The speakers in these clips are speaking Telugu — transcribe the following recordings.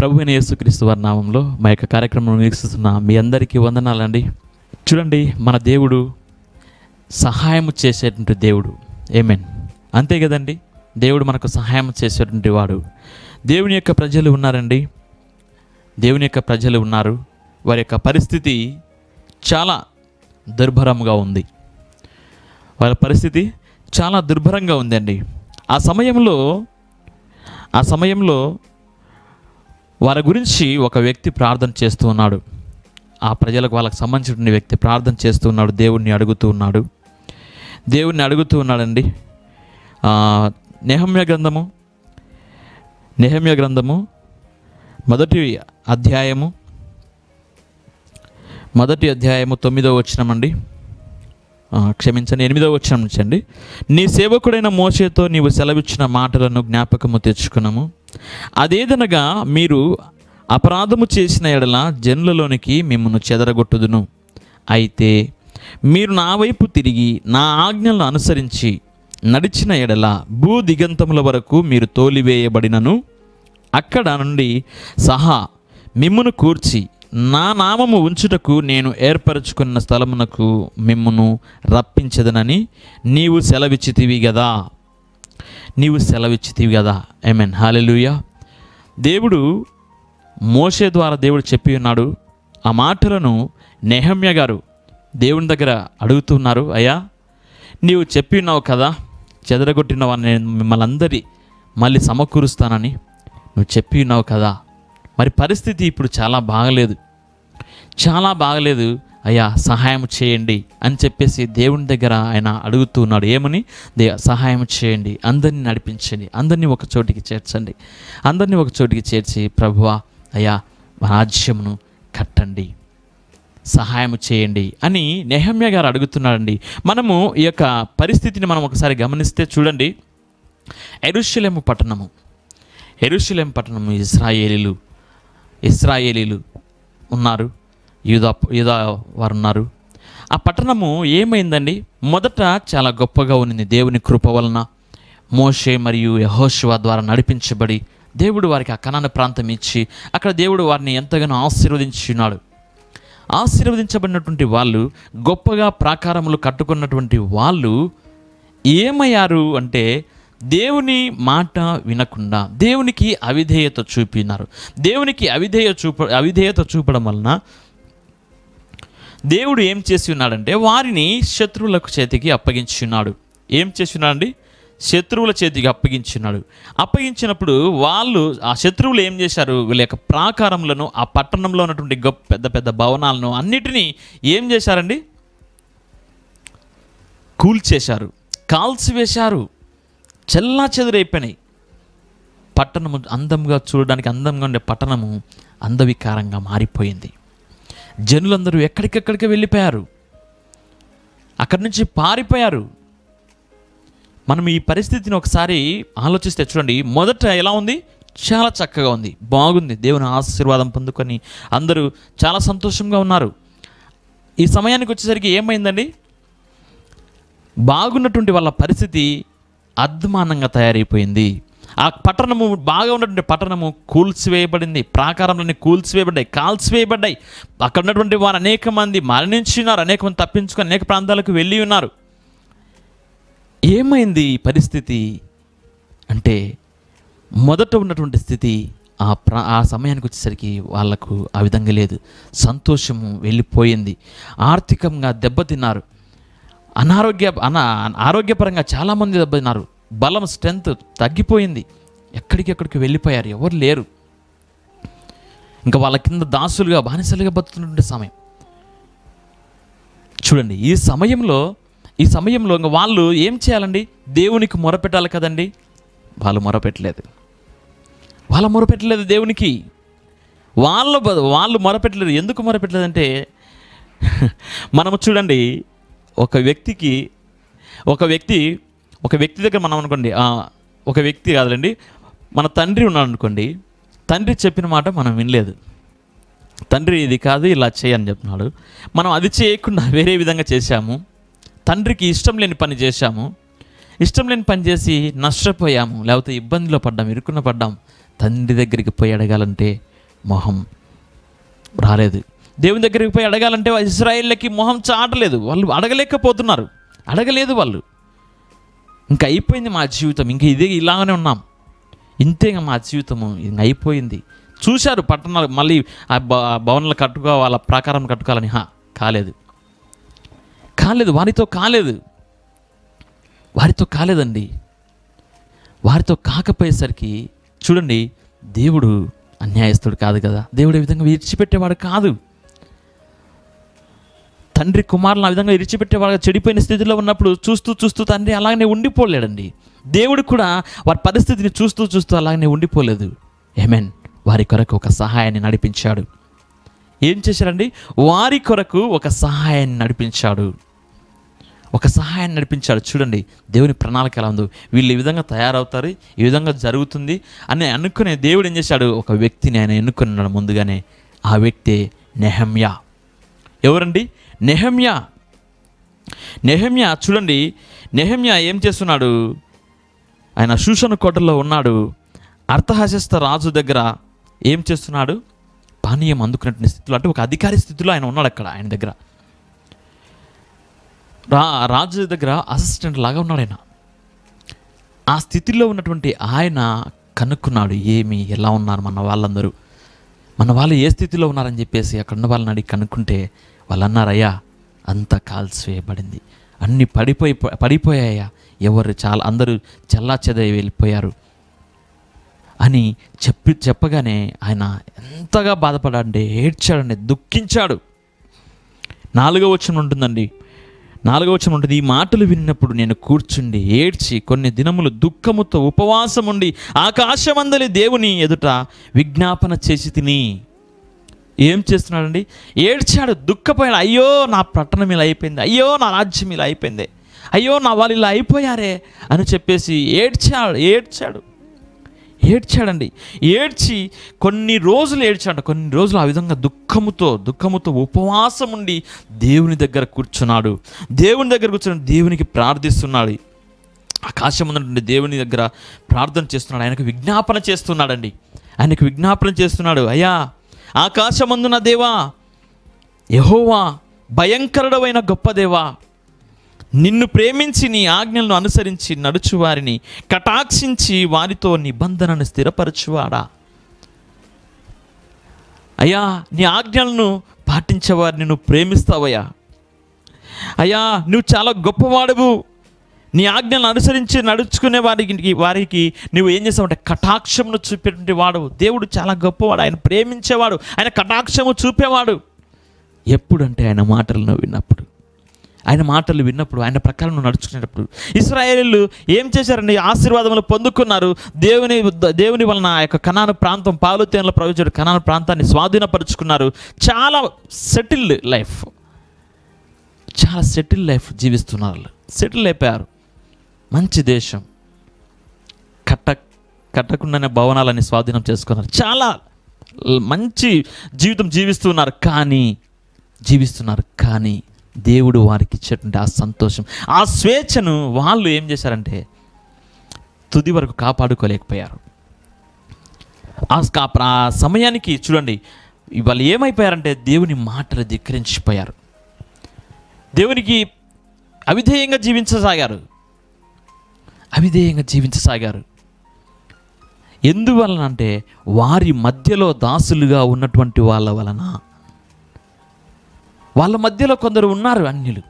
ప్రభువైన యేసుక్రీస్తు వారి నామంలో మా యొక్క కార్యక్రమం వీక్షిస్తున్న మీ అందరికీ వందనాలండి. చూడండి, మన దేవుడు సహాయం చేసేటువంటి దేవుడు. ఆమేన్. అంతే కదండి, దేవుడు మనకు సహాయం చేసేటువంటి వాడు. దేవుని యొక్క ప్రజలు ఉన్నారండి, దేవుని యొక్క ప్రజలు ఉన్నారు. వారి యొక్క పరిస్థితి చాలా దుర్భరంగా ఉంది. వారి పరిస్థితి చాలా దుర్భరంగా ఉందండి. ఆ సమయంలో వారి గురించి ఒక వ్యక్తి ప్రార్థన చేస్తూ ఉన్నాడు. ఆ ప్రజలకు, వాళ్ళకి సంబంధించిన వ్యక్తి ప్రార్థన చేస్తూ ఉన్నాడు, దేవుణ్ణి అడుగుతూ ఉన్నాడండి. నెహమ్యా గ్రంథము మొదటి అధ్యాయము 9వ వచనమండి. క్షమించండి, 8వ వచనం నుంచి అండి. నీ సేవకుడైన మోషేతో నీవు సెలవిచ్చిన మాటలను జ్ఞాపకము తెచ్చుకున్నాము. అదేదనగా, మీరు అపరాధము చేసిన ఎడల జనులలోనికి మిమ్మల్ని చెదరగొట్టుదును. అయితే మీరు నా వైపు తిరిగి నా ఆజ్ఞలను అనుసరించి నడిచిన ఎడల భూ దిగంతముల వరకు మీరు తోలివేయబడినను అక్కడ నుండి సహా మిమ్మును కూర్చి నా నామము ఉంచుటకు నేను ఏర్పరచుకున్న స్థలమునకు మిమ్మును రప్పించదనని నీవు సెలవిచ్చితివి కదా. ఆమేన్. హల్లెలూయా. దేవుడు మోషే ద్వారా దేవుడు చెప్పి ఉన్నాడు. ఆ మాటలను నెహమ్యా గారు దేవుని దగ్గర అడుగుతున్నారు. అయ్యా, నీవు చెప్పి ఉన్నావు కదా, చెదరగొట్టిన వారిని నేను మిమ్మల్ని అందరి మళ్ళీ సమకూరుస్తానని నువ్వు చెప్పి ఉన్నావు కదా. మరి పరిస్థితి ఇప్పుడు చాలా బాగలేదు అయ్యా, సహాయం చేయండి అని చెప్పేసి దేవుని దగ్గర ఆయన అడుగుతూ ఉన్నాడు. ఏమని? సహాయం చేయండి, అందరినీ నడిపించండి, అందరినీ ఒక చోటికి చేర్చి ప్రభువా అయ్యా రాజ్యమును కట్టండి, సహాయం చేయండి అని నెహమ్యా గారు అడుగుతున్నాడండి. మనము ఈ యొక్క పరిస్థితిని మనం ఒకసారి గమనిస్తే చూడండి, యెరూషలేము పట్టణము ఇశ్రాయేలీలు ఉన్నారు, యూదా వారు ఉన్నారు. ఆ పట్టణము ఏమైందండి? మొదట చాలా గొప్పగా ఉన్నది. దేవుని కృప వలన మోషే మరియు యెహోషువ ద్వారా నడిపించబడి దేవుడు వారికి ఆ కనాను ప్రాంతం ఇచ్చి అక్కడ దేవుడు వారిని ఎంతగానో ఆశీర్వదించబడినటువంటి వాళ్ళు, గొప్పగా ప్రాకారములు కట్టుకున్నటువంటి వాళ్ళు ఏమయ్యారు అంటే దేవుని మాట వినకుండా దేవునికి అవిధేయత చూపినారు. దేవునికి అవిధేయత చూపడం వలన దేవుడు ఏం చేసి ఉన్నాడంటే వారిని శత్రువులకు చేతికి అప్పగించి ఉన్నాడు. ఏం చేసి ఉన్నాడండి? శత్రువుల చేతికి అప్పగించినప్పుడు వాళ్ళు, ఆ శత్రువులు ఏం చేశారు? వీళ్ళ యొక్క ప్రాకారములను, ఆ పట్టణంలో ఉన్నటువంటి పెద్ద పెద్ద భవనాలను అన్నిటినీ ఏం చేశారండి? కూల్చేశారు, కాల్చివేశారు, చెల్లా చెదురైపోయినాయి. పట్టణము చూడడానికి అందంగా ఉండే పట్టణము అందవికారంగా మారిపోయింది. జనులందరూ ఎక్కడికెక్కడికి వెళ్ళిపోయారు, అక్కడి నుంచి పారిపోయారు. మనం ఈ పరిస్థితిని ఒకసారి ఆలోచిస్తే చూడండి, మొదట ఎలా ఉంది? చాలా చక్కగా ఉంది, బాగుంది, దేవుని ఆశీర్వాదం పొందుకొని అందరూ చాలా సంతోషంగా ఉన్నారు. ఈ సమయానికి వచ్చేసరికి ఏమైందండి? బాగున్నటువంటి వాళ్ళ పరిస్థితి అద్మానంగా తయారైపోయింది. ఆ పట్టణము, బాగా ఉన్నటువంటి పట్టణము కూల్చివేయబడింది, ప్రాకారంలోని కూల్చివేయబడ్డాయి, కాల్చివేయబడ్డాయి. అక్కడ ఉన్నటువంటి వారు అనేక మంది మరణించినారు, అనేక మంది తప్పించుకొని అనేక ప్రాంతాలకు వెళ్ళి ఉన్నారు. ఏమైంది ఈ పరిస్థితి అంటే, మొదట ఉన్నటువంటి స్థితి ఆ సమయానికి వచ్చేసరికి వాళ్లకు ఆ విధంగా లేదు. సంతోషము వెళ్ళిపోయింది, ఆర్థికంగా దెబ్బతిన్నారు, ఆరోగ్యపరంగా చాలామంది దెబ్బతిన్నారు, బలం స్ట్రెంత్ తగ్గిపోయింది, ఎక్కడికెక్కడికి వెళ్ళిపోయారు, ఎవరు లేరు. ఇంకా వాళ్ళ కింద దాసులుగా, బానిసలుగా బతుకుతున్నటువంటి సమయం చూడండి. ఈ సమయంలో ఇంకా వాళ్ళు ఏం చేయాలండి? దేవునికి మొరపెట్టాలి కదండి. వాళ్ళు మొరపెట్టలేదు దేవునికి. వాళ్ళు మొరపెట్టలేదు. ఎందుకు మొరపెట్టలేదంటే, మనము చూడండి, ఒక వ్యక్తి దగ్గర మనం అనుకోండి, ఒక వ్యక్తి కాదులండి, మన తండ్రి ఉన్నాడు అనుకోండి, తండ్రి చెప్పిన మాట మనం వినలేదు. తండ్రి ఇది కాదు, ఇలా చేయని చెప్తున్నాడు, మనం అది చేయకుండా వేరే విధంగా చేశాము. తండ్రికి ఇష్టం లేని పని చేశాము, ఇష్టం లేని పని చేసి నష్టపోయాము, లేకపోతే ఇబ్బందిలో పడ్డాం, ఇరుక్కున పడ్డాం. తండ్రి దగ్గరికి పోయి అడగాలంటే మొహం రాలేదు. దేవుని దగ్గరికి పోయి అడగాలంటే ఇశ్రాయేళ్ళకి మొహం చాటలేదు, వాళ్ళు అడగలేకపోతున్నారు, అడగలేదు వాళ్ళు. ఇంకా అయిపోయింది మా జీవితం, ఇంక ఇదే ఇలాగనే ఉన్నాం, ఇంతేగా మా జీవితము ఇంక అయిపోయింది. చూశారు పట్టణాలు మళ్ళీ ఆ భవనాలు వాళ్ళ ప్రాకారం కట్టుకోవాలని, కాలేదు, వారితో కాలేదండి. వారితో కాకపోయేసరికి చూడండి, దేవుడు అన్యాయస్తుడు కాదు కదా, దేవుడు ఈ విధంగా విడిచిపెట్టేవాడు కాదు. తండ్రి కుమారులను ఆ విధంగా విడిచిపెట్టేవాడు, చెడిపోయిన స్థితిలో ఉన్నప్పుడు చూస్తూ తండ్రి అలాగనే ఉండిపోలేడండి. దేవుడు కూడా వారి పరిస్థితిని చూస్తూ అలాగనే ఉండిపోలేదు. ఆమేన్. వారి కొరకు ఒక సహాయాన్ని నడిపించాడు. ఏం చేశారండి? వారి కొరకు ఒక సహాయాన్ని నడిపించాడు. చూడండి, దేవుని ప్రణాళిక ఎలా ఉందో. వీళ్ళు ఈ విధంగా తయారవుతారు, ఈ విధంగా జరుగుతుంది అని అనుకునే దేవుడు ఏం చేశాడు? ఒక వ్యక్తిని ఆయన ఎన్నుకున్నాడు ముందుగానే. ఆ వ్యక్తే నెహమ్యా. ఎవరండి? నెహమ్యా. చూడండి, నెహమ్యా ఏం చేస్తున్నాడు? ఆయన షూషను కోటలో ఉన్నాడు. అర్థహశస్త రాజు దగ్గర ఏం చేస్తున్నాడు? పానీయం అందుకున్నటువంటి స్థితిలో, అంటే ఒక అధికారి స్థితిలో ఆయన ఉన్నాడు అక్కడ. ఆయన దగ్గర రాజు దగ్గర అసిస్టెంట్ లాగా ఉన్నాడు ఆయన. ఆ స్థితిలో ఉన్నటువంటి ఆయన కనుక్కున్నాడు, ఎలా ఉన్నారు మన వాళ్ళందరూ, మన వాళ్ళు ఏ స్థితిలో ఉన్నారని చెప్పేసి అక్కడ ఉన్న వాళ్ళని అడిగి కనుక్కుంటే వాళ్ళు అన్నారయ్యా, అంతా కాల్చివేయబడింది, అన్నీ పడిపోయాయా, అందరూ చెల్లాచెదరి వెళ్ళిపోయారు అని చెప్పగానే ఆయన ఎంతగా బాధపడాడంటే, ఏడ్చాడండి, దుఃఖించాడు. 4వ వచనం ఉంటుందండి. 4వ వచనం ఉంటుంది, ఈ మాటలు విన్నప్పుడు నేను కూర్చుండి ఏడ్చి కొన్ని దినములు దుఃఖముతో ఉపవాసం ఉండి ఆకాశమందలి దేవుని ఎదుట విజ్ఞాపన చేసి తిని. ఏం చేస్తున్నాడండి? ఏడ్చాడు, దుఃఖపోయాడు. అయ్యో నా పట్టణం ఇలా అయిపోయింది, అయ్యో నా రాజ్యం ఇలా అయిపోయింది, అయ్యో నా వాళ్ళు ఇలా అయిపోయారే అని చెప్పేసి ఏడ్చాడండి. ఏడ్చి కొన్ని రోజులు ఆ విధంగా దుఃఖముతో ఉపవాసం ఉండి దేవుని దగ్గర కూర్చుని దేవునికి ప్రార్థిస్తున్నాడు. ఆకాశం ఉన్నటువంటి దేవుని దగ్గర ప్రార్థన చేస్తున్నాడు. ఆయనకు విజ్ఞాపన చేస్తున్నాడు. అయ్యా, ఆకాశమందున దేవా, యెహోవా, భయంకరుడవైన గొప్ప దేవా, నిన్ను ప్రేమించి నీ ఆజ్ఞలను అనుసరించి నడుచు వారిని కటాక్షించి వారితో నిబంధనను స్థిరపరచువాడా. అయ్యా, నీ ఆజ్ఞలను పాటించేవారిని నువ్వు ప్రేమిస్తావయ్యా. అయ్యా, నువ్వు చాలా గొప్పవాడువు. నీ ఆజ్ఞలను అనుసరించి నడుచుకునే వారికి నువ్వు ఏం చేస్తావంటే కటాక్షమును చూపేటువంటి వాడు. దేవుడు చాలా గొప్పవాడు, ఆయన ప్రేమించేవాడు, ఆయన కటాక్షము చూపేవాడు. ఎప్పుడంటే ఆయన మాటలను విన్నప్పుడు, ఆయన ప్రకారం నడుచుకునేటప్పుడు. ఇశ్రాయేలీయులు ఏం చేశారండి? ఆశీర్వాదములు పొందుకున్నారు. దేవుని వలన ఆ యొక్క కనాను ప్రాంతం, పాలు తేనెల ప్రవహించే కనాను ప్రాంతాన్ని స్వాధీనపరుచుకున్నారు. చాలా సెటిల్డ్ లైఫ్ జీవిస్తున్నారు. సెటిల్ అయిపోయారు. మంచి దేశం, కట్టకుండానే భవనాలని స్వాధీనం చేసుకున్నారు. చాలా మంచి జీవితం జీవిస్తున్నారు. కానీ దేవుడు వారికి ఇచ్చేటువంటి ఆ సంతోషం, ఆ స్వేచ్ఛను వాళ్ళు ఏం చేశారంటే తుది వరకు కాపాడుకోలేకపోయారు. ఆ సమయానికి చూడండి, వాళ్ళు ఏమైపోయారంటే దేవుని మాటలు ధిక్కరించిపోయారు. దేవునికి అవిధేయంగా జీవించసాగారు. ఎందువలన అంటే వారి మధ్యలో దాసులుగా ఉన్నటువంటి వాళ్ళ మధ్యలో కొందరు ఉన్నారు అన్యులు.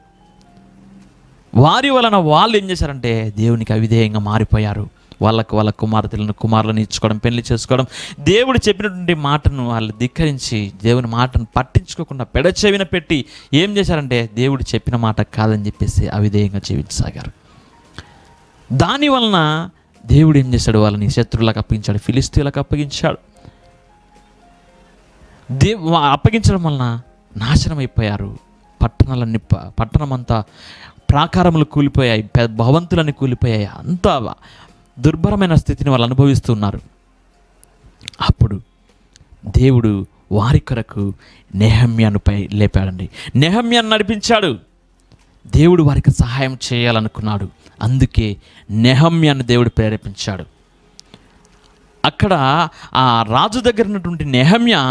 వారి వలన వాళ్ళు ఏం చేశారంటే దేవునికి అవిధేయంగా మారిపోయారు. వాళ్ళ కుమారులను ఇచ్చుకోవడం, పెళ్లి చేసుకోవడం, దేవుడు చెప్పినటువంటి మాటను వాళ్ళు ధిక్కరించి దేవుని మాటను పట్టించుకోకుండా పెడచెవిన పెట్టి ఏం చేశారంటే దేవుడు చెప్పిన మాట కాదని చెప్పేసి అవిధేయంగా జీవించసాగారు. దానివలన దేవుడు ఏం చేశాడు? వాళ్ళని శత్రువులకు అప్పగించాడు, ఫిలిస్తీయులకు అప్పగించాడు. అప్పగించడం వలన నాశనం అయిపోయారు. పట్టణమంతా ప్రాకారములు కూలిపోయాయి, భవంతులన్నీ కూలిపోయాయి. అంత దుర్భరమైన స్థితిని వాళ్ళు అనుభవిస్తున్నారు. అప్పుడు దేవుడు వారి కొరకు నెహమ్యాను లేపాడండి. నెహమ్యాను నడిపించాడు. దేవుడు వారికి సహాయం చేయాలనుకున్నాడు. అందుకే నెహమ్యాను దేవుడు ప్రేరేపించాడు. అక్కడ ఆ రాజు దగ్గర ఉన్నటువంటి నెహమ్యా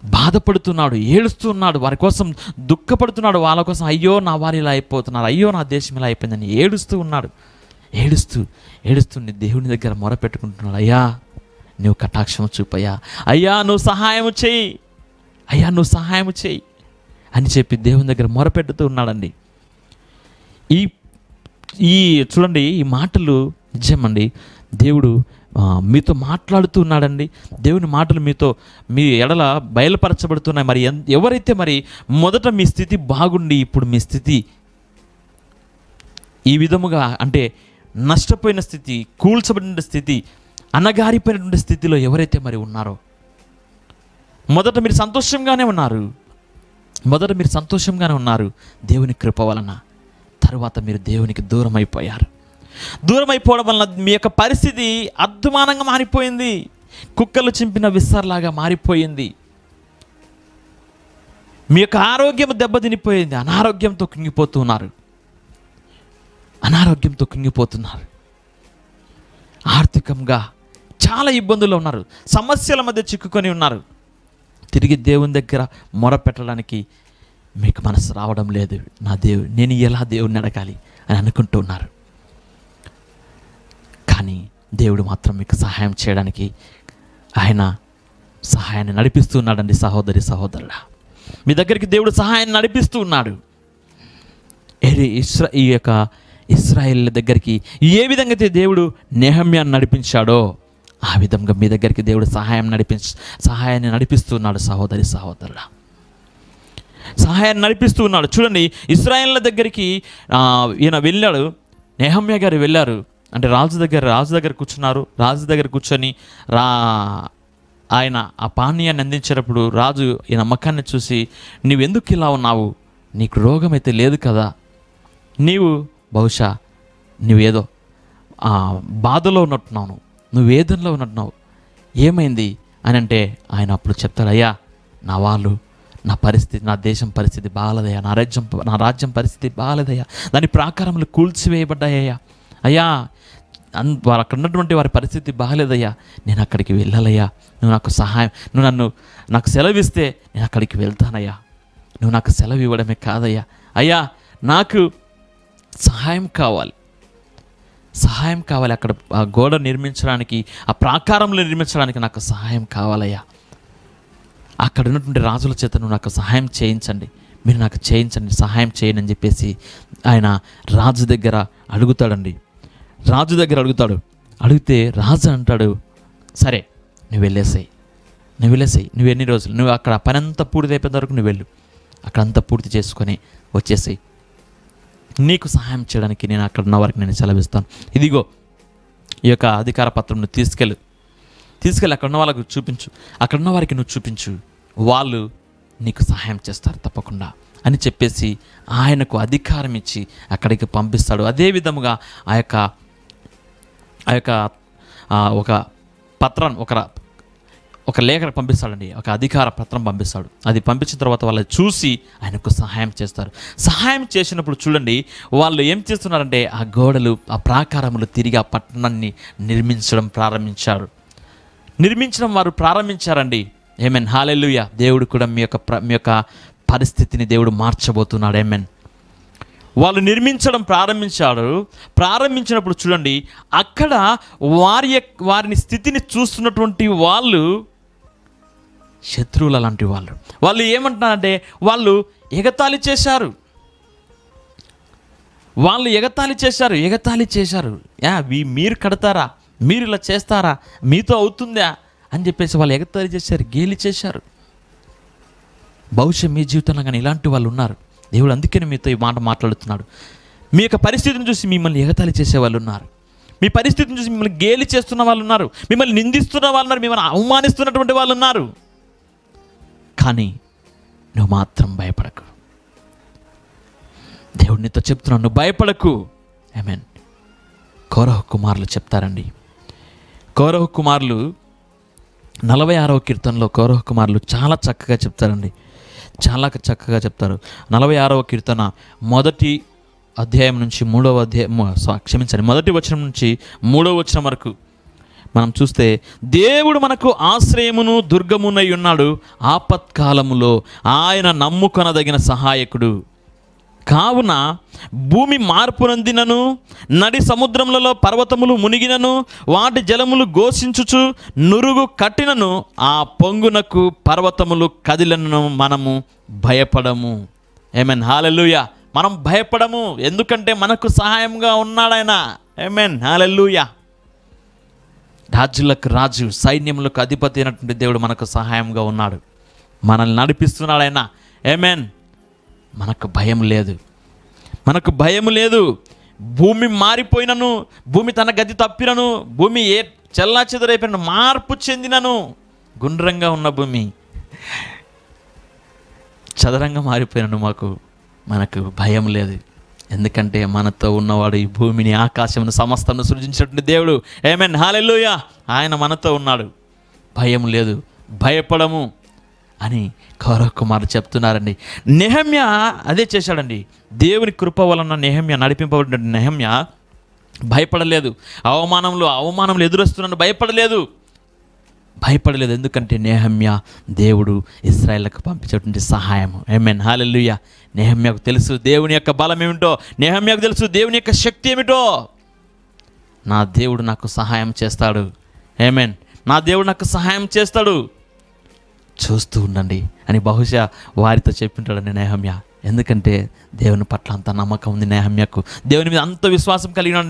బాధపడుతున్నాడు, ఏడుస్తున్నాడు, వారి కోసం దుఃఖపడుతున్నాడు, వాళ్ళ కోసం అయ్యో నా వారు ఇలా అయిపోతున్నారు, అయ్యో నా దేశం ఇలా అయిపోయిందని ఏడుస్తూ ఉన్నాడు. ఏడుస్తూ దేవుని దగ్గర మొర పెట్టుకుంటున్నాడు. అయ్యా నువ్వు కటాక్షం చూపయ్యా, అయ్యా నువ్వు సహాయము చేయి, అయ్యా నువ్వు సహాయము చేయి అని చెప్పి దేవుని దగ్గర మొరపెట్టుతూ ఉన్నాడండి. ఈ చూడండి, ఈ మాటలు నిజమండి. దేవుడు మీతో మాట్లాడుతూ ఉన్నాడండి. దేవుని మాటలు మీ ఎడల బయలుపరచబడుతున్నాయి. మరి ఎవరైతే మరి మొదట మీ స్థితి బాగుండి ఇప్పుడు మీ స్థితి ఈ విధముగా అంటే నష్టపోయిన స్థితి, కూల్చబడిన స్థితి, అణగారిపోయినటువంటి స్థితిలో ఎవరైతే మరి ఉన్నారో, మొదట మీరు సంతోషంగానే ఉన్నారు దేవుని కృప వలన. తరువాత మీరు దేవునికి దూరం అయిపోవడం వలన మీ యొక్క పరిస్థితి అద్దుమానంగా మారిపోయింది. కుక్కలు చింపిన విస్తర్లాగా మారిపోయింది. మీ యొక్క ఆరోగ్యం దెబ్బతినిపోయింది. అనారోగ్యంతో కుంగిపోతున్నారు. ఆర్థికంగా చాలా ఇబ్బందుల్లో ఉన్నారు. సమస్యల మధ్య చిక్కుకొని ఉన్నారు. తిరిగి దేవుని దగ్గర మొరపెట్టడానికి మీకు మనసు రావడం లేదు. నా దేవుడు, నేను ఎలా దేవుడిని అడగాలి అని అనుకుంటూ ఉన్నారు. కానీ దేవుడు మాత్రం మీకు సహాయం చేయడానికి ఆయన సహాయాన్ని నడిపిస్తూ ఉన్నాడండి. సహోదరుడా, మీ దగ్గరికి దేవుడు సహాయాన్ని నడిపిస్తూ ఉన్నాడు. ఈ యొక్క ఇశ్రాయేల్ దగ్గరికి ఏ విధంగా అయితే దేవుడు నెహమ్యాను నడిపించాడో ఆ విధంగా మీ దగ్గరికి దేవుడు సహాయాన్ని నడిపిస్తున్నాడు. సహోదరుడా, సహాయాన్ని నడిపిస్తూ ఉన్నాడు. చూడండి, ఇశ్రాయేల్ దగ్గరికి ఈయన వెళ్ళాడు, నెహమ్యా గారు వెళ్ళారు. అంటే రాజు దగ్గర కూర్చున్నారు. రాజు దగ్గర కూర్చొని ఆయన ఆ పానీయాన్ని అందించేటప్పుడు రాజు ఈ నమ్మకాన్ని చూసి, నువ్వెందుకు ఇలా ఉన్నావు? నీకు రోగం అయితే లేదు కదా, బహుశా నువ్వేదో బాధలో ఉన్నట్టున్నావు, నువ్వు వేదనలో ఉన్నట్టున్నావు, ఏమైంది అని అంటే ఆయన అప్పుడు చెప్తాడు, అయ్యా నా వాళ్ళు, నా పరిస్థితి, నా దేశం పరిస్థితి బాగాలేదయ్యా, నా రాజ్యం పరిస్థితి బాగాలేదయ్యా, దాని ప్రాకారములు కూల్చివేయబడ్డాయ్యా, అయ్యా వారు అక్కడ ఉన్నటువంటి వారి పరిస్థితి బాగాలేదయ్యా, నేను అక్కడికి వెళ్ళాలయ్యా, నువ్వు నాకు సహాయం, నాకు సెలవిస్తే నేను అక్కడికి వెళ్తానయ్యా, నువ్వు నాకు సెలవు ఇవ్వడమే కాదయ్యా, అయ్యా నాకు సహాయం కావాలి, అక్కడ ఆ గోడ నిర్మించడానికి, ఆ ప్రాకారంలో నిర్మించడానికి నాకు సహాయం కావాలయ్యా, అక్కడ ఉన్నటువంటి రాజుల చేత నువ్వు నాకు సహాయం చేయించండి, మీరు నాకు చేయించండి, సహాయం చేయండి అని చెప్పేసి ఆయన రాజు దగ్గర అడుగుతాడండి. అడిగితే రాజు అంటాడు, సరే నువ్వు వెళ్ళేసాయి, నువ్వు ఎన్ని రోజులు, నువ్వు అక్కడ పని అంతా పూర్తి అయిపోయిన వరకు నువ్వు వెళ్ళు, అక్కడంతా పూర్తి చేసుకొని వచ్చేసాయి, నీకు సహాయం చేయడానికి నేను అక్కడ ఉన్న వారికి నేను సెలవిస్తాను, ఇదిగో ఈ యొక్క అధికార పత్రం తీసుకెళ్ళి అక్కడ ఉన్న వాళ్ళకు చూపించు, అక్కడ ఉన్న వారికి నువ్వు చూపించు, వాళ్ళు నీకు సహాయం చేస్తారు తప్పకుండా అని చెప్పేసి ఆయనకు అధికారం ఇచ్చి అక్కడికి పంపిస్తాడు. అదే విధముగా ఆ యొక్క ఒక పత్రాన్ని ఒక లేఖ పంపిస్తాడండి, ఒక అధికార పత్రం పంపిస్తాడు. అది పంపించిన తర్వాత వాళ్ళు చూసి ఆయనకు సహాయం చేస్తారు. సహాయం చేసినప్పుడు చూడండి, వాళ్ళు ఏం చేస్తున్నారంటే ఆ గోడలు, ఆ ప్రాకారములు తిరిగి ఆ పట్టణాన్ని నిర్మించడం వారు ప్రారంభించారండి. ఆమేన్, హల్లెలూయా. దేవుడు కూడా మీ యొక్క పరిస్థితిని దేవుడు మార్చబోతున్నాడు. ఆమేన్. వాళ్ళు నిర్మించడం ప్రారంభించినప్పుడు చూడండి, అక్కడ వారిని స్థితిని చూస్తున్నటువంటి వాళ్ళు శత్రువుల లాంటి వాళ్ళు ఏమంటున్నారంటే వాళ్ళు ఎగతాళి చేశారు. మీరు కడతారా, మీరు ఇలా చేస్తారా, మీతో అవుతుందా అని చెప్పేసి వాళ్ళు ఎగతాళి చేశారు, గేలి చేశారు. బహుశా మీ జీవితంలో కానీ ఇలాంటి వాళ్ళు ఉన్నారు. దేవుడు అందుకని మీతో ఈ మాట మాట్లాడుతున్నాడు. మీ యొక్క పరిస్థితిని చూసి మిమ్మల్ని ఎగతాళి చేసే వాళ్ళు ఉన్నారు, మీ పరిస్థితిని చూసి మిమ్మల్ని గేలి చేస్తున్న వాళ్ళు ఉన్నారు, మిమ్మల్ని నిందిస్తున్న వాళ్ళు ఉన్నారు, మిమ్మల్ని అవమానిస్తున్నటువంటి వాళ్ళు ఉన్నారు. కానీ నువ్వు మాత్రం భయపడకు. దేవుడు నీతో చెప్తున్నాను, నువ్వు భయపడకు. ఆమేన్. కోరహు కుమారులు చెప్తారండి, కోరహు కుమారులు 46వ కీర్తనలో కోరహు కుమారులు చాలా చక్కగా చెప్తారండి, చాలా చక్కగా చెప్తారు. 46వ కీర్తన మొదటి అధ్యాయం నుంచి మొదటి వచనం నుంచి 3వ వచనం వరకు మనం చూస్తే దేవుడు మనకు ఆశ్రయమును దుర్గమునై ఉన్నాడు, ఆపత్కాలములో ఆయన నమ్ముకొనదగిన సహాయకుడు. కావున భూమి మార్పు నందినను, నడి సముద్రములలో పర్వతములు మునిగినను, వాటి జలములు ఘోషించుచు నురుగు కట్టినను, ఆ పొంగునకు పర్వతములు కదిలినను మనము భయపడము. ఆమేన్, హల్లెలూయా. మనం భయపడము, ఎందుకంటే మనకు సహాయంగా ఉన్నాడాయన. ఆమేన్, హల్లెలూయా. రాజులకు రాజు, సైన్యములకు అధిపతి అయినటువంటి దేవుడు మనకు సహాయంగా ఉన్నాడు, మనల్ని నడిపిస్తున్నాడు ఆయన. ఆమేన్. మనకు భయం లేదు, మనకు భయం లేదు. భూమి మారిపోయినను, భూమి తన గతి తప్పినను, భూమి చెల్లా చెదరైపోయిన, మార్పు చెందినను, గుండ్రంగా ఉన్న భూమి చదరంగా మారిపోయినను మనకు భయం లేదు. ఎందుకంటే మనతో ఉన్నవాడు ఈ భూమిని, ఆకాశమును, సమస్తను సృజించినటువంటి దేవుడు. ఆమేన్, హల్లెలూయా. ఆయన మనతో ఉన్నాడు, భయం లేదు, భయపడము అని కౌరవ కుమారుడు చెప్తున్నారండి. నెహమ్యా అదే చేశాడండి. దేవుని కృప వలన నెహమ్యా నడిపింపబడిన నెహమ్యా భయపడలేదు. అవమానంలో ఎదురొస్తున్నాను భయపడలేదు. ఎందుకంటే నెహమ్యా దేవుడు ఇశ్రాయేలుకు పంపించేటువంటి సహాయం. ఆమేన్, హల్లెలూయా. నెహమ్యాకు తెలుసు దేవుని యొక్క బలం ఏమిటో, నెహమ్యాకు తెలుసు దేవుని యొక్క శక్తి ఏమిటో. నా దేవుడు నాకు సహాయం చేస్తాడు. ఆమేన్, నా దేవుడు నాకు సహాయం చేస్తాడు, చూస్తూ ఉండండి అని బహుశా వారితో చెప్పింటాడండి నెహమ్యా. ఎందుకంటే దేవుని పట్ల అంత నమ్మకం ఉంది నెహమ్యాకు, దేవుని మీద అంత విశ్వాసం కలిగిన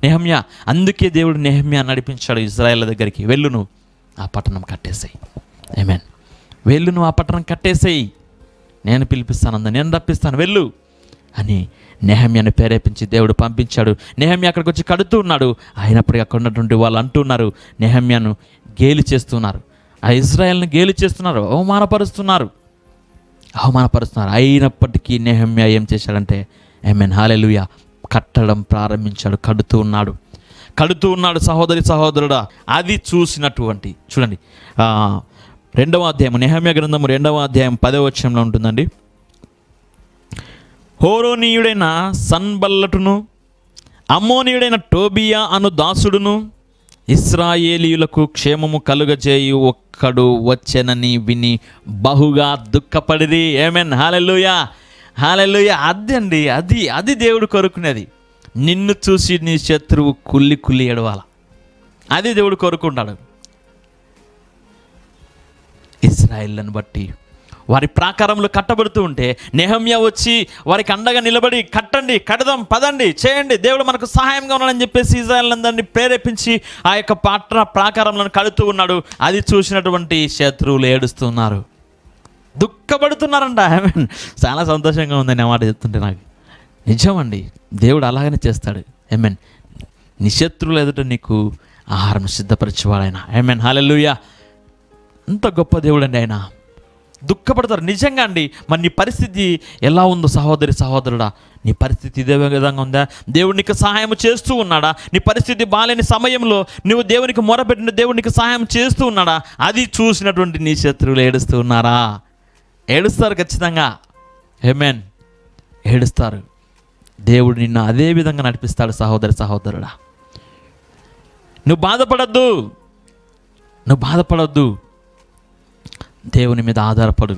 నెహమ్యా. అందుకే దేవుడు నెహమ్యా నడిపించాడు ఇశ్రాయేలు దగ్గరికి. వెళ్ళు, ఆ పట్టణం కట్టేసేయి. ఆమేన్, వెళ్ళు, ఆ పట్టణం కట్టేసేయి, నేను పిలిపిస్తాను, నేను రప్పిస్తాను, వెళ్ళు అని నెహమ్యాను ప్రేరేపించి దేవుడు పంపించాడు. నెహమ్యా అక్కడికి వచ్చి కడుతూ ఉన్నాడు. అయినప్పటికీ అక్కడ ఉన్నటువంటి వాళ్ళు అంటున్నారు, నెహమ్యాను గేలి చేస్తున్నారు, ఆ ఇశ్రాయేల్ని గేలి చేస్తున్నారు, అవమానపరుస్తున్నారు. అయినప్పటికీ నెహమ్యా ఏం చేశాడంటే, ఆమేన్, హల్లెలూయా, కట్టడం ప్రారంభించాడు. కడుతూ ఉన్నాడు సహోదరుడా. అది చూసినటువంటి, చూడండి, 2వ అధ్యాయం, నెహమ్యా గ్రంథము 2వ అధ్యాయం 10వ వచనంలో ఉంటుందండి. హోరోనీయుడైన సన్బల్లటును, అమ్మోనీయుడైన టోబియా అను దాసుడును, ఇశ్రాయేలీయులకు క్షేమము కలుగజేయు ఒక్కడు వచ్చెనని విని బహుగా దుఃఖపడిరి. ఆమేన్, హల్లెలూయా, హల్లెలూయా. అది దేవుడు కోరుకునేది. నిన్ను చూసి నీ శత్రువు కుల్లి ఏడవాల, అది దేవుడు కోరుకుంటాడు. ఇశ్రాయేలును బట్టి వారి ప్రాకారంలో కట్టబడుతూ ఉంటే నెహమ్యా వచ్చి వారికి అండగా నిలబడి, కడదాం, పదండి, చేయండి, దేవుడు మనకు సహాయంగా ఉన్నాడని చెప్పేసి ఇశ్రాయేలునందరినీ ప్రేరేపించి ఆ యొక్క ప్రాకారంలో కడుతూ ఉన్నాడు. అది చూసినటువంటి శత్రువులు ఏడుస్తున్నారు, దుఃఖపడుతున్నారంట. ఆమేన్, చాలా సంతోషంగా ఉందని మాట చెప్తుంటే నాకు నిజమండి. దేవుడు అలాగనే చేస్తాడు. ఆమేన్, నీ శత్రువులు ఎదుట నీకు ఆహారం సిద్ధపరిచేవాడు ఆయన. ఆమేన్, హల్లెలూయా. అంత గొప్ప దేవుడు అండి ఆయన. దుఃఖపడతారు నిజంగా అండి. మరి నీ పరిస్థితి ఎలా ఉందో సహోదరుడా, నీ పరిస్థితి ఇదే విధంగా ఉందా? దేవుడు నీకు సహాయం చేస్తూ ఉన్నాడా? నీ పరిస్థితి బాలేని సమయంలో నువ్వు దేవునికి మొరపెట్టిన దేవుడు నీకు సహాయం చేస్తూ ఉన్నాడా? అది చూసినటువంటి నీ శత్రువులు ఏడుస్తూ ఉన్నారా? ఏడుస్తారు ఖచ్చితంగా. ఆమేన్, ఏడుస్తారు. దేవుడు నిన్ను అదే విధంగా నడిపిస్తాడు సహోదరుడా. నువ్వు బాధపడద్దు. దేవుని మీద ఆధారపడు,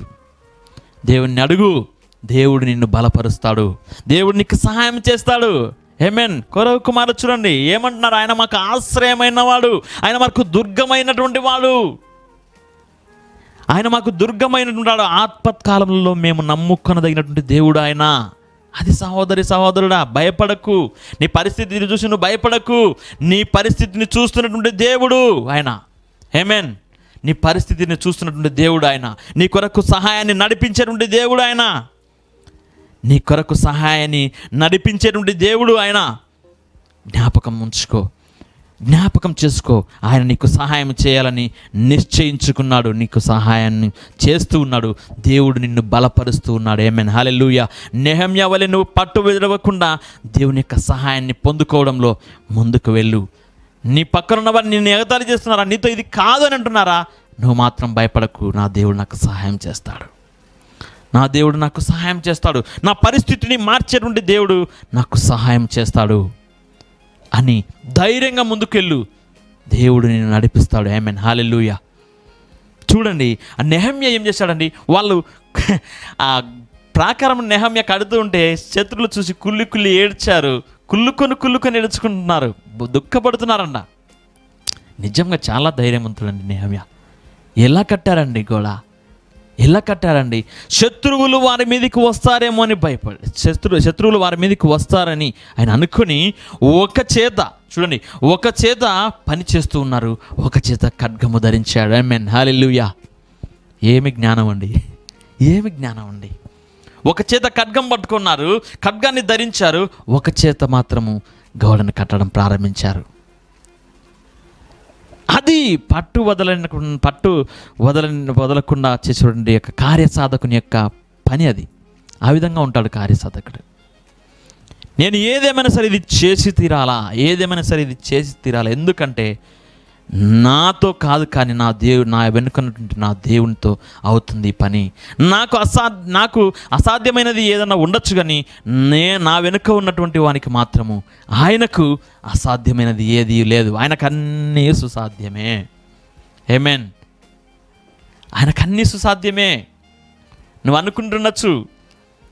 దేవుని అడుగు, దేవుడు నిన్ను బలపరుస్తాడు, దేవుడు నీకు సహాయం చేస్తాడు. ఆమేన్. కౌరవ కుమారుడు చూడండి ఏమంటున్నారు, ఆయన మాకు ఆశ్రయమైన వాడు, ఆయన మాకు దుర్గమైనటువంటి వాడు, ఆయన మాకు దుర్గమైనటువంటి వాడు, ఆపత్కాలంలో మేము నమ్ముకొనదగినటువంటి దేవుడు ఆయన. అది సహోదరుడా, భయపడకు. నీ పరిస్థితిని చూసి నువ్వు భయపడకు. నీ పరిస్థితిని చూస్తున్నటువంటి దేవుడు ఆయన. ఆమేన్. నీ పరిస్థితిని చూస్తున్నటువంటి దేవుడు ఆయన. నీ కొరకు సహాయాన్ని నడిపించేటువంటి దేవుడు ఆయన. నీ కొరకు సహాయాన్ని నడిపించేటువంటి దేవుడు ఆయన. జ్ఞాపకం చేసుకో. ఆయన నీకు సహాయం చేయాలని నిశ్చయించుకున్నాడు, నీకు సహాయాన్ని చేస్తూ ఉన్నాడు. దేవుడు నిన్ను బలపరుస్తూ ఉన్నాడు. ఆమేన్, హల్లెలూయా. నెహమ్యా వలె నువ్వు పట్టు విడవకుండా దేవుని యొక్క సహాయాన్ని పొందుకోవడంలో ముందుకు వెళ్ళు. నీ పక్కన ఉన్నవారు నిన్ను ఎగతాళి చేస్తున్నారా, నీతో ఇది కాదు అని అంటున్నారా, నువ్వు మాత్రం భయపడకు. నా దేవుడు నాకు సహాయం చేస్తాడు, నా పరిస్థితిని మార్చేటువంటి దేవుడు నాకు సహాయం చేస్తాడు అని ధైర్యంగా ముందుకెళ్ళు. దేవుడు నిన్ను నడిపిస్తాడు. ఆమేన్, హల్లెలూయా. చూడండి, ఆ నెహమ్యా ఏం చేశాడండి, వాళ్ళు ఆ ప్రాకారం నెహమ్యా కడుతూ ఉంటే శత్రువులు చూసి కుళ్ళి కుళ్ళి ఏడ్చారు, కుళ్ళుకొని ఏడ్చుకుంటున్నారు, దుఃఖపడుతున్నారంట. నిజంగా చాలా ధైర్యవంతుడండి నెహమ్యా. ఎలా కట్టారండి గోడ, ఎలా కట్టారండి? శత్రువులు వారి మీదకి వస్తారేమో అని భయపడి, శత్రువులు వారి మీదకి వస్తారని ఆయన అనుకుని ఒక చేత, చూడండి, ఒక చేత పని చేస్తూ ఉన్నారు, ఒక చేత ఖడ్గము ధరించాడు. ఆమేన్, హల్లెలూయా. ఏమి జ్ఞానం అండి, ఏమి జ్ఞానం అండి. ఒక చేత ఖడ్గం పట్టుకున్నారు, ఖడ్గాన్ని ధరించారు, ఒక చేత మాత్రము గోడను కట్టడం ప్రారంభించారు. అది వదలకుండా చేసేటువంటి యొక్క కార్యసాధకుని యొక్క పని అది. ఆ విధంగా ఉంటాడు కార్యసాధకుడు. నేను ఏదేమైనా సరే ఇది చేసి తీరాలా, ఏదేమైనా సరే ఇది చేసి తీరాలా. ఎందుకంటే నాతో కాదు, కానీ నా వెనుకన్నటువంటి నా దేవునితో అవుతుంది ఈ పని. నాకు అసాధ్యమైనది ఏదన్నా ఉండొచ్చు, కానీ నా వెనుక ఉన్నటువంటి వానికి మాత్రము ఆయనకు అసాధ్యమైనది ఏది లేదు. ఆయనకు అన్నీ సుసాధ్యమే. ఆమేన్, ఆయనకు అన్నీ సుసాధ్యమే. నువ్వు అనుకుంటుండొచ్చు,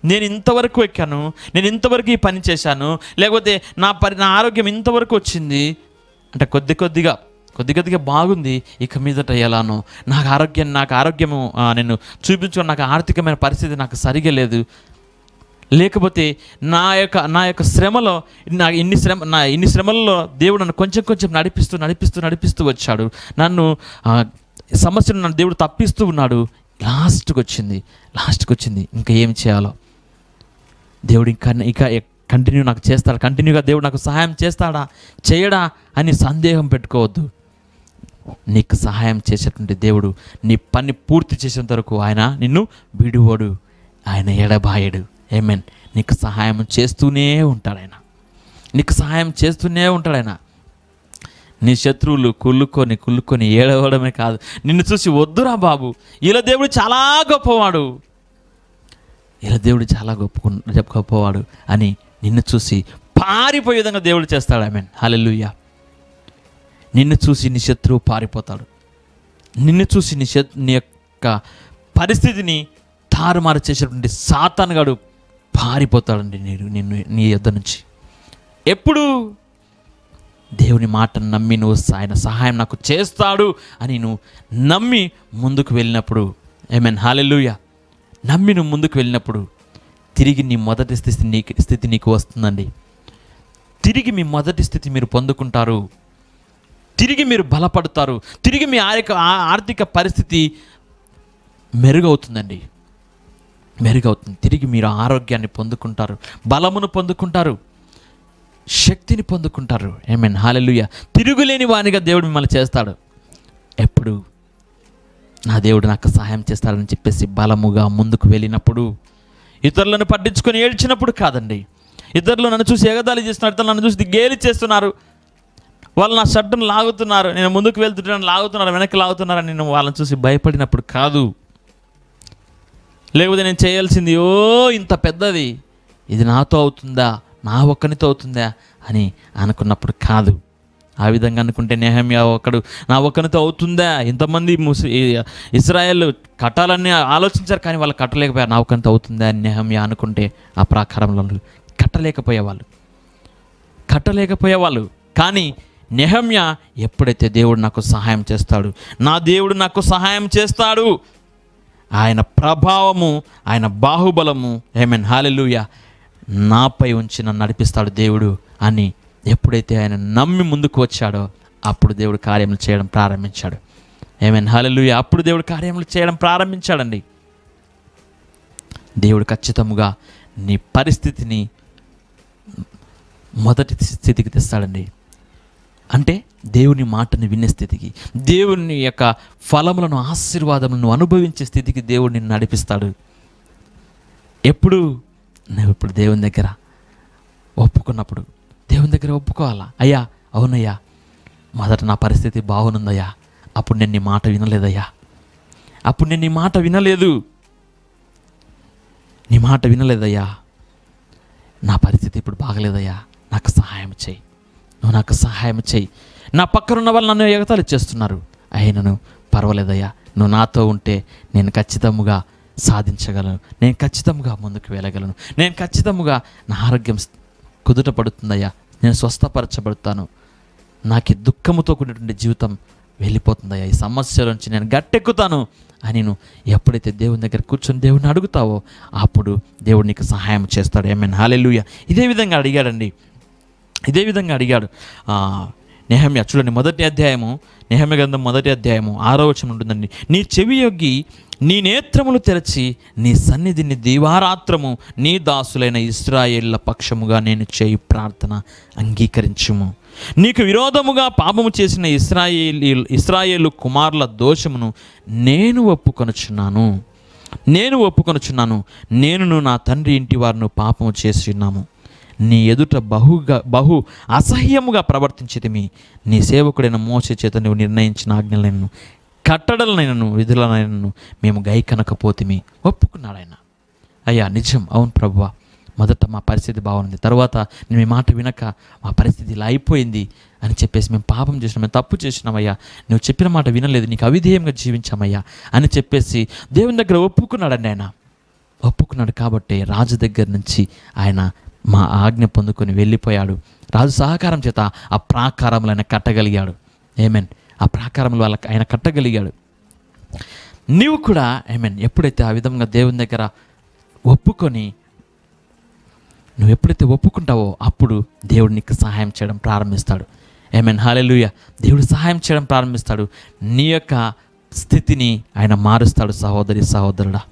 నేను ఇంతవరకు ఎక్కాను, నేను ఇంతవరకు ఈ పని చేశాను, లేకపోతే నా ఆరోగ్యం ఇంతవరకు వచ్చింది అంటే కొద్ది కొద్దిగా బాగుంది, ఇక మీదట ఎలానో నాకు ఆరోగ్యము నేను చూపించుకుని నాకు ఆర్థికమైన పరిస్థితి నాకు సరిగా లేదు, లేకపోతే నా యొక్క శ్రమలో ఇన్ని శ్రమల్లో దేవుడు నన్ను కొంచెం నడిపిస్తూ వచ్చాడు, నన్ను సమస్యను నన్ను దేవుడు తప్పిస్తూ ఉన్నాడు. లాస్ట్కి వచ్చింది ఇంకా ఏం చేయాలో, దేవుడు ఇంకా కంటిన్యూ నాకు చేస్తాడా, కంటిన్యూగా దేవుడు నాకు సహాయం చేస్తాడా చేయడా అని సందేహం పెట్టుకోవద్దు. నీకు సహాయం చేసేటువంటి దేవుడు నీ పని పూర్తి చేసేంత వరకు ఆయన నిన్ను విడువడు, ఆయన ఎడబాయడు. ఆమేన్, నీకు సహాయం చేస్తూనే ఉంటాడు ఆయన, నీకు సహాయం చేస్తూనే ఉంటాడు ఆయన. నీ శత్రువులు కుళ్ళుకొని ఏడవడమే కాదు, నిన్ను చూసి వద్దురా బాబు, ఇలా దేవుడు చాలా గొప్పవాడు, ఇలా దేవుడు చాలా గొప్పవాడు అని నిన్ను చూసి పారిపోయే విధంగా దేవుడు చేస్తాడు. ఆమేన్, హల్లెలూయా. నిన్ను చూసి నీ శత్రువు పారిపోతాడు, నిన్ను చూసి నీ యొక్క పరిస్థితిని తారుమారు చేసేటువంటి సాతానుగాడు పారిపోతాడండి నీ యొద్ద నుంచి. ఎప్పుడు దేవుని మాటను నమ్మి నువ్వు ఆయన సహాయం నాకు చేస్తాడు అని నువ్వు నమ్మి ముందుకు వెళ్ళినప్పుడు, ఆమేన్, హల్లెలూయా, నమ్మి నువ్వు ముందుకు వెళ్ళినప్పుడు తిరిగి నీ మొదటి స్థితి నీకు వస్తుందండి. తిరిగి మీ మొదటి స్థితి మీరు పొందుకుంటారు, తిరిగి మీరు బలపడతారు, తిరిగి మీ ఆర్థిక పరిస్థితి మెరుగవుతుందండి, తిరిగి మీరు ఆరోగ్యాన్ని పొందుకుంటారు, బలమును పొందుకుంటారు, శక్తిని పొందుకుంటారు. ఆమేన్, హల్లెలూయా. తిరుగులేని వానిగా దేవుడు మిమ్మల్ని చేస్తాడు. ఎప్పుడు నా దేవుడు నాకు సహాయం చేస్తాడని చెప్పేసి బలముగా ముందుకు వెళ్ళినప్పుడు, ఇతరులను పట్టించుకొని ఏడ్చినప్పుడు కాదండి. ఇతరులు నన్ను చూసి ఎగతాళి చేస్తున్నారు, ఇతరులు నన్ను చూసి గేలి చేస్తున్నారు, వాళ్ళు నా షర్టును లాగుతున్నారు, నేను ముందుకు వెళ్తుంటాను లాగుతున్నారు, వెనక్కి లాగుతున్నారని నేను వాళ్ళని చూసి భయపడినప్పుడు కాదు. లేకపోతే నేను చేయాల్సింది ఇంత పెద్దది, ఇది నాతో అవుతుందా, నా ఒక్కనితో అవుతుందా అని అనుకున్నప్పుడు కాదు. ఆ విధంగా అనుకుంటే నెహమ్యా నా ఒక్కనితో అవుతుందా, ఇంతమంది ఇశ్రాయేలు కట్టాలని ఆలోచించారు, కానీ వాళ్ళు కట్టలేకపోయారు, నా ఒక్కనితో అవుతుందా అని నెహమ్యా అనుకుంటే ఆ ప్రాకారంలో కట్టలేకపోయేవాళ్ళు. కానీ నెహమ్యా ఎప్పుడైతే దేవుడు నాకు సహాయం చేస్తాడు, నా దేవుడు నాకు సహాయం చేస్తాడు, ఆయన ప్రభావము, ఆయన బాహుబలము, ఆమేన్, హల్లెలూయా, నాపై ఉంచి నన్ను నడిపిస్తాడు దేవుడు అని ఎప్పుడైతే ఆయన నమ్మి ముందుకు వచ్చాడో అప్పుడు దేవుడు కార్యములు చేయడం ప్రారంభించాడు. ఆమేన్, హల్లెలూయా. అప్పుడు దేవుడు కార్యములు చేయడం ప్రారంభించాడండి. దేవుడు ఖచ్చితంగా నీ పరిస్థితిని మొదటి స్థితికి తెస్తాడండి. అంటే దేవుని మాటను వినే స్థితికి, దేవుని యొక్క ఫలములను ఆశీర్వాదములను అనుభవించే స్థితికి దేవుడు నిన్ను నడిపిస్తాడు. నువ్వు ఇప్పుడు దేవుని దగ్గర ఒప్పుకున్నప్పుడు, దేవుని దగ్గర ఒప్పుకోవాలా, అయ్యా అవునయ్యా మొదట నా పరిస్థితి బాగుందయ్యా, అప్పుడు నేను నీ మాట వినలేదయ్యా, నీ మాట వినలేదయ్యా, నా పరిస్థితి ఇప్పుడు బాగలేదయ్యా, నాకు సహాయం చేయి, నువ్వు నాకు సహాయం చేయి, నా పక్కనున్న వాళ్ళు నన్ను ఎగతాళి చేస్తున్నారు, అయినను పర్వాలేదయ్యా, నువ్వు నాతో ఉంటే నేను ఖచ్చితంగా సాధించగలను, నేను ఖచ్చితంగా ముందుకు వెళ్ళగలను, నేను ఖచ్చితంగా నా ఆరోగ్యం కుదుట పడుతుందయ్యా, నేను స్వస్థపరచబడతాను, నాకు దుఃఖముతో కూడినటువంటి జీవితం వెళ్ళిపోతుందయ్యా, ఈ సమస్యల నుంచి నేను గట్టెక్కుతాను అని నువ్వు ఎప్పుడైతే దేవుని దగ్గర కూర్చొని దేవుడిని అడుగుతావో అప్పుడు దేవుడు నీకు సహాయం చేస్తాడు. ఆమేన్, హల్లెలూయా. ఇదే విధంగా అడిగాడు నెహమ్యా. చూడండి, నెహమ్యా గ్రంథం 1వ అధ్యాయము 6వ వచనం ఉంటుందండి. నీ చెవి యొగ్గి నీ నేత్రములు తెరచి నీ సన్నిధిని దీవారాత్రము నీ దాసులైన ఇశ్రాయేళ్ల పక్షముగా నేను చేయి ప్రార్థన అంగీకరించుము. నీకు విరోధముగా పాపము చేసిన ఇశ్రాయేలు కుమారుల దోషమును నేను ఒప్పుకొనుచున్నాను. నేనును నా తండ్రి ఇంటి వారిను పాపము చేసి ఉన్నాము. నీ ఎదుట బహు అసహ్యముగా ప్రవర్తించితిమి. నీ సేవకుడైన మోసే చేత నువ్వు నిర్ణయించిన ఆజ్ఞలైనను కట్టడలనైనను విధులనైనను మేము గైకొనకపోతిమి. ఒప్పుకున్నాడు ఆయన. అయ్యా నిజం, అవును ప్రభువా, మొదట మా పరిస్థితి బాగుంది, తర్వాత నేను మీ మాట వినక మా పరిస్థితి ఇలా అయిపోయింది అని చెప్పేసి మేము పాపం చేసినాం, మేము తప్పు చేసినామయ్యా, నువ్వు చెప్పిన మాట వినలేదు, నీకు అవిధేయంగా జీవించామయ్యా అని చెప్పేసి దేవుని దగ్గర ఒప్పుకున్నాడండి. ఆయన ఒప్పుకున్నాడు కాబట్టి రాజు దగ్గర నుంచి ఆయన మా ఆజ్ఞ పొందుకొని వెళ్ళిపోయాడు. రాజు సహకారం చేత ఆ ప్రాకారంలో ఆయన కట్టగలిగాడు. ఆమేన్, ఆ ప్రాకారంలో ఆయన కట్టగలిగాడు. నీవు కూడా ఆమేన్ ఎప్పుడైతే ఆ విధంగా దేవుని దగ్గర నువ్వు ఎప్పుడైతే ఒప్పుకుంటావో అప్పుడు దేవుడు నీకు సహాయం చేయడం ప్రారంభిస్తాడు. ఆమేన్, హల్లెలూయా. దేవుడు సహాయం చేయడం ప్రారంభిస్తాడు. నీ యొక్క స్థితిని ఆయన మారుస్తాడు. సహోదరుడా,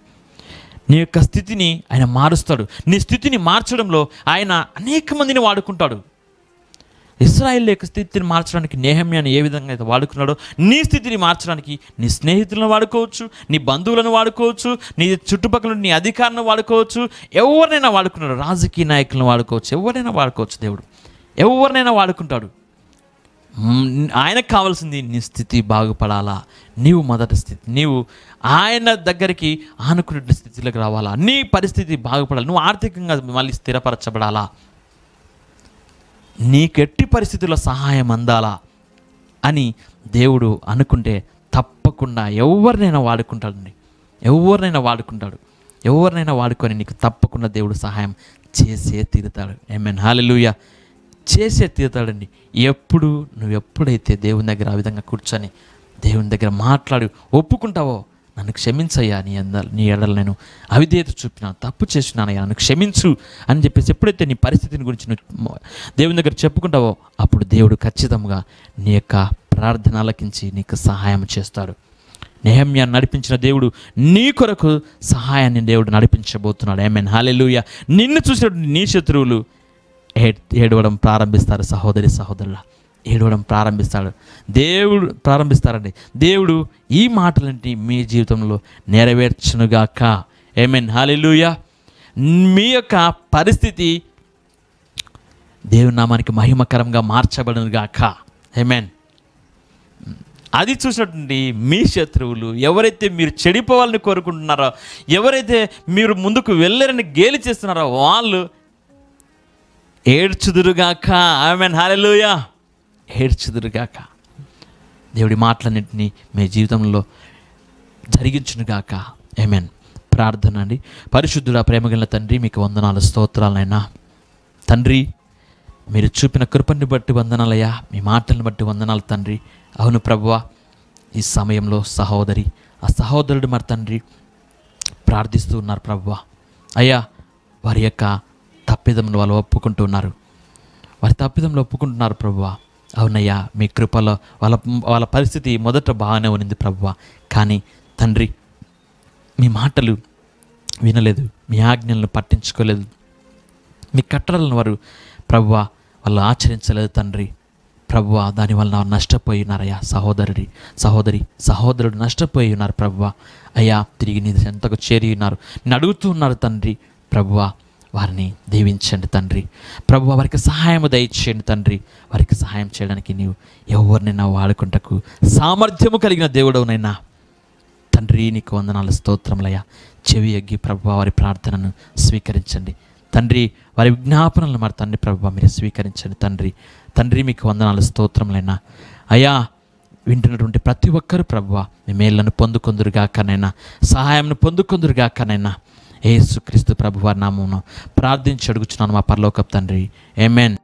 నీ యొక్క స్థితిని ఆయన మారుస్తాడు. నీ స్థితిని మార్చడంలో ఆయన అనేక మందిని వాడుకుంటాడు. ఇశ్రాయేల్ యొక్క స్థితిని మార్చడానికి నెహమ్యాని ఏ విధంగా అయితే వాడుకున్నాడో నీ స్థితిని మార్చడానికి నీ స్నేహితులను వాడుకోవచ్చు, నీ బంధువులను వాడుకోవచ్చు, నీ చుట్టుపక్కల నీ అధికారులను వాడుకోవచ్చు, ఎవరినైనా వాడుకున్నాడు. రాజకీయ నాయకులను వాడుకోవచ్చు, ఎవరైనా వాడుకోవచ్చు. దేవుడు ఎవరినైనా వాడుకుంటాడు. ఆయనకు కావాల్సింది నీ స్థితి బాగుపడాలా, నీవు మొదటి స్థితి, నీవు ఆయన దగ్గరికి ఆనుకునే స్థితిలోకి రావాలా, నీ పరిస్థితి బాగుపడాలి, నువ్వు ఆర్థికంగా మళ్ళీ స్థిరపరచబడాలా, నీకెట్టి పరిస్థితుల్లో సహాయం అందాలా అని దేవుడు అనుకుంటే తప్పకుండా ఎవరినైనా వాడుకొని నీకు తప్పకుండా దేవుడు సహాయం చేసే తీరుతాడు. ఆమేన్, హల్లెలూయా. చేసే తీరుతాడండి. నువ్వు ఎప్పుడైతే దేవుని దగ్గర ఆ విధంగా కూర్చొని దేవుని దగ్గర మాట్లాడి ఒప్పుకుంటావో, నన్ను క్షమించయ్యా, నీ ఎడల నేను అవిధేయత చూపినా, తప్పు చేసినానయ్యా, నన్ను క్షమించు అని చెప్పేసి ఎప్పుడైతే నీ పరిస్థితిని గురించి నువ్వు దేవుని దగ్గర చెప్పుకుంటావో అప్పుడు దేవుడు ఖచ్చితంగా నీ యొక్క ప్రార్థన ఆలకించి నీకు సహాయం చేస్తాడు. నెహమ్యాను నడిపించిన దేవుడు నీ కొరకు సహాయాన్ని దేవుడు నడిపించబోతున్నాడు. ఆమేన్, హల్లెలూయా. నిన్ను చూసినటువంటి నీ శత్రువులు ఏడవడం ప్రారంభిస్తారు. సహోదరులా, ఏడవడం ప్రారంభిస్తారండి. దేవుడు ఈ మాటలన్నీ మీ జీవితంలో నెరవేర్చునుగాక. ఆమేన్, హల్లెలూయా. మీ యొక్క పరిస్థితి దేవుని నామానికి మహిమకరంగా మార్చబడునుగాక. ఆమేన్. అది చూసినటువంటి మీ శత్రువులు, ఎవరైతే మీరు చెడిపోవాలని కోరుకుంటున్నారో, ఎవరైతే మీరు ముందుకు వెళ్ళరని గేలి చేస్తున్నారో వాళ్ళు ఏడ్చుదురుగాక. ఆమేన్, హల్లెలూయా. ఏడ్చుదురుగాక. దేవుడి మాటలన్నింటినీ మీ జీవితంలో జరిగించునుగాక. ఆమేన్. ప్రార్థన అండి. పరిశుద్ధుడా, ప్రేమగల తండ్రి, మీకు వందనాలు, స్తోత్రాలైనా తండ్రి. మీరు చూపిన కృపని బట్టి వందనాలయ్యా, మీ మాటలను బట్టి వందనాలు తండ్రి. అవును ప్రభువా, ఈ సమయంలో సహోదరుడు మరి తండ్రి ప్రార్థిస్తూ ఉన్నారు ప్రభువా. అయ్యా, వారి యొక్క తప్పిదమును వాళ్ళు ఒప్పుకుంటున్నారు ప్రభువా. అవునయ్యా, మీ కృపలో వాళ్ళ పరిస్థితి మొదట బాగానే ఉన్నింది ప్రభువా. కానీ తండ్రి, మీ మాటలు వినలేదు, మీ ఆజ్ఞలను పట్టించుకోలేదు, మీ కట్టడలను వారు ప్రభువా వాళ్ళు ఆచరించలేదు తండ్రి. ప్రభువా, దానివల్ల నష్టపోయి ఉన్నారయ్యా. సహోదరుడు నష్టపోయి ఉన్నారు ప్రభువా. అయ్యా, తిరిగి నీ ఎంతకు చేరి ఉన్నారు, నేను అడుగుతూ ఉన్నారు తండ్రి. ప్రభువా, వారిని దీవించండి తండ్రి. ప్రభువా, వారికి సహాయం దయచేయండి తండ్రి. వారికి సహాయం చేయడానికి నీవు ఎవరినైనా వాడుకుంటకు సామర్థ్యము కలిగిన దేవుడవునైనా తండ్రి, నీకు వందనాలు, స్తోత్రములయ్యా. చెవి ఎగ్గి ప్రభువా వారి ప్రార్థనను స్వీకరించండి తండ్రి. వారి విజ్ఞాపనలను మరి తండ్రి ప్రభువా మీరు స్వీకరించండి తండ్రి. తండ్రి మీకు వందనాలు, స్తోత్రములైనా. అయ్యా, వింటున్నటువంటి ప్రతి ఒక్కరు ప్రభువా మీ మేళ్లను పొందుకొందురుగాకనైనా, సహాయంను పొందుకొందురుగాకనైనా యేసుక్రీస్తు ప్రభువారి నామమున ప్రార్థించి అడుగుచున్నాను మా పరలోకపు తండ్రి. ఆమేన్.